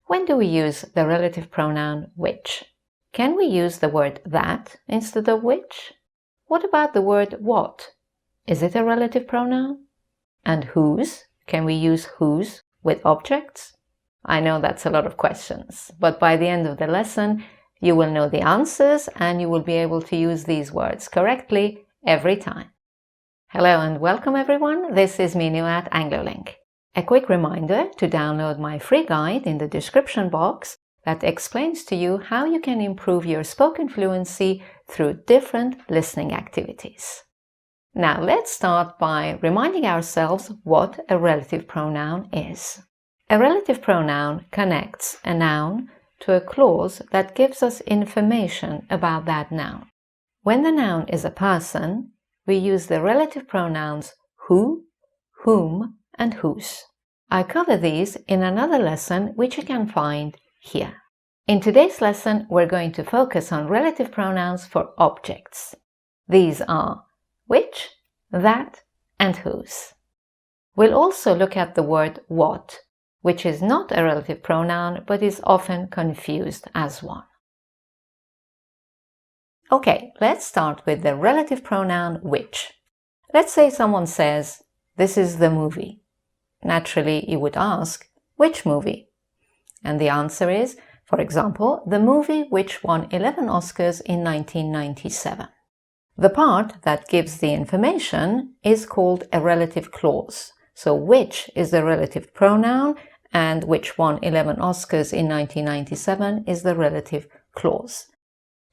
When do we use the relative pronoun which? Can we use the word that instead of which? What about the word what? Is it a relative pronoun? And whose? Can we use whose with objects? I know that's a lot of questions, but by the end of the lesson, you will know the answers and you will be able to use these words correctly every time. Hello and welcome everyone, this is Minu at AngloLink. A quick reminder to download my free guide in the description box that explains to you how you can improve your spoken fluency through different listening activities. Now let's start by reminding ourselves what a relative pronoun is. A relative pronoun connects a noun to a clause that gives us information about that noun. When the noun is a person, we use the relative pronouns who, whom, and whose. I cover these in another lesson which you can find here. In today's lesson, we're going to focus on relative pronouns for objects. These are which, that, and whose. We'll also look at the word what, which is not a relative pronoun but is often confused as one. Okay, let's start with the relative pronoun which. Let's say someone says, "This is the movie." Naturally, you would ask, which movie? And the answer is, for example, the movie which won 11 Oscars in 1997. The part that gives the information is called a relative clause. So which is the relative pronoun and which won 11 Oscars in 1997 is the relative clause.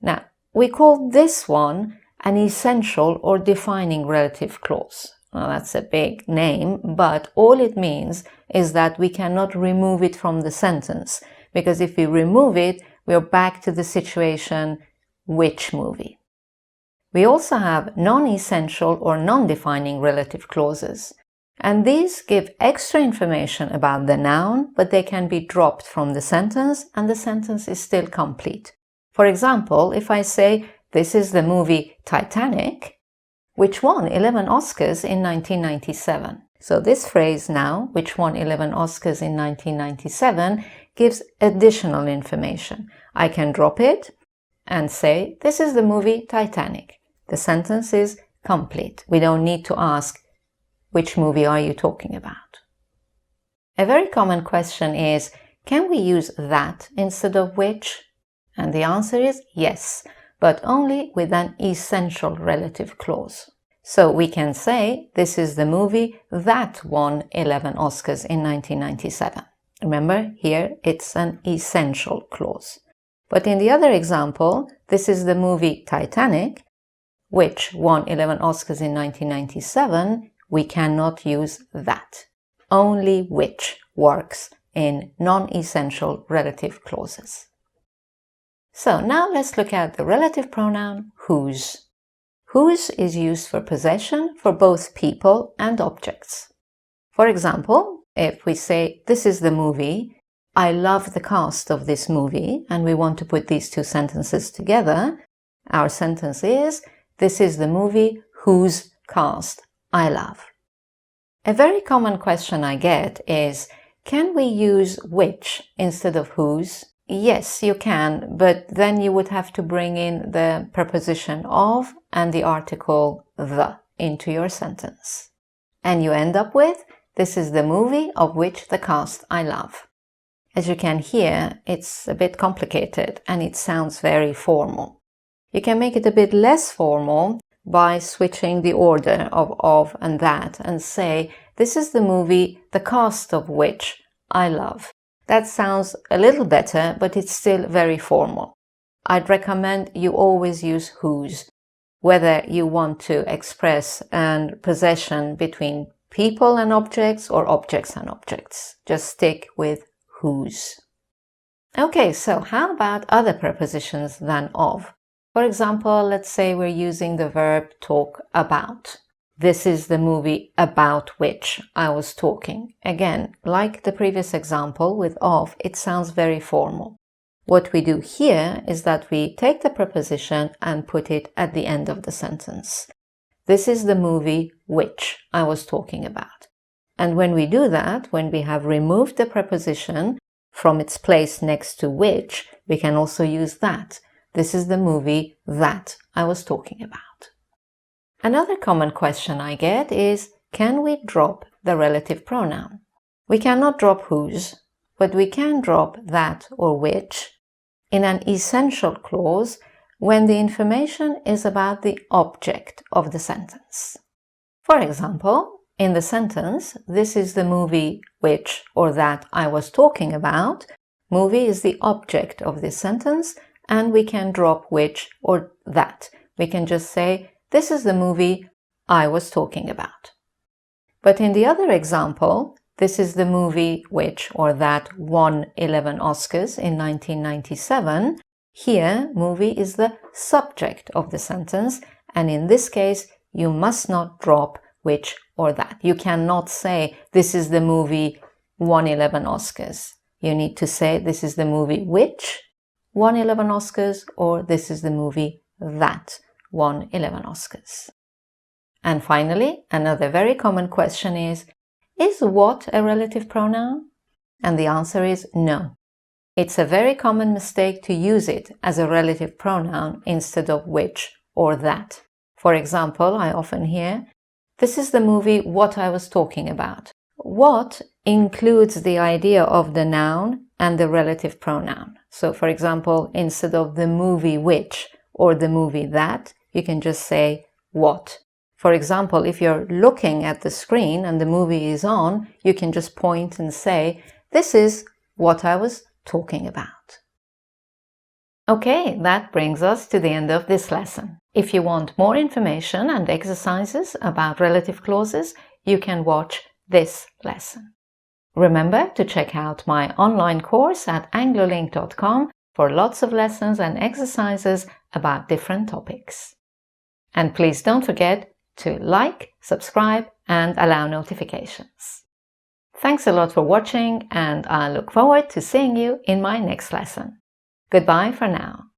Now, we call this one an essential or defining relative clause. Well, that's a big name, but all it means is that we cannot remove it from the sentence, because if we remove it, we're back to the situation, which movie? We also have non-essential or non-defining relative clauses, and these give extra information about the noun, but they can be dropped from the sentence and the sentence is still complete. For example, if I say, "This is the movie Titanic," which won 11 Oscars in 1997. So this phrase now, which won 11 Oscars in 1997, gives additional information. I can drop it and say, "This is the movie Titanic." The sentence is complete. We don't need to ask, which movie are you talking about? A very common question is, can we use that instead of which? And the answer is yes, but only with an essential relative clause. So we can say, "This is the movie that won 11 Oscars in 1997. Remember, here it's an essential clause. But in the other example, "This is the movie Titanic," which won 11 Oscars in 1997, we cannot use that. Only which works in non-essential relative clauses. So now let's look at the relative pronoun whose. Whose is used for possession for both people and objects. For example, if we say, "This is the movie," "I love the cast of this movie," and we want to put these two sentences together, our sentence is, "This is the movie whose cast I love." A very common question I get is, can we use which instead of whose? Yes, you can, but then you would have to bring in the preposition of and the article the into your sentence. And you end up with, "This is the movie of which the cast I love." As you can hear, it's a bit complicated and it sounds very formal. You can make it a bit less formal by switching the order of and that and say, "This is the movie, the cast of which I love." That sounds a little better, but it's still very formal. I'd recommend you always use whose, whether you want to express a possession between people and objects or objects and objects. Just stick with whose. Okay, so how about other prepositions than of? For example, let's say we're using the verb talk about. "This is the movie about which I was talking." Again, like the previous example with of, it sounds very formal. What we do here is that we take the preposition and put it at the end of the sentence. "This is the movie which I was talking about." And when we do that, when we have removed the preposition, from its place next to which, we can also use that. This is the movie that I was talking about. Another common question I get is, can we drop the relative pronoun? We cannot drop whose, but we can drop that or which in an essential clause when the information is about the object of the sentence. For example, in the sentence, this is the movie which or that I was talking about, movie is the object of this sentence, and we can drop which or that. We can just say, this is the movie I was talking about. But in the other example, this is the movie which or that won 11 Oscars in 1997. Here, movie is the subject of the sentence, and in this case, you must not drop which or that. You cannot say, this is the movie won 11 Oscars. You need to say, this is the movie which won 11 Oscars, or this is the movie that won 11 Oscars. And finally, another very common question is what a relative pronoun? And the answer is no. It's a very common mistake to use it as a relative pronoun instead of which or that. For example, I often hear, this is the movie what I was talking about. What includes the idea of the noun and the relative pronoun. So for example, instead of the movie which or the movie that, you can just say what. For example, if you're looking at the screen and the movie is on, you can just point and say, this is what I was talking about. Okay, that brings us to the end of this lesson. If you want more information and exercises about relative clauses, you can watch this lesson. Remember to check out my online course at anglolink.com for lots of lessons and exercises about different topics. And please don't forget to like, subscribe, and allow notifications. Thanks a lot for watching, and I look forward to seeing you in my next lesson. Goodbye for now.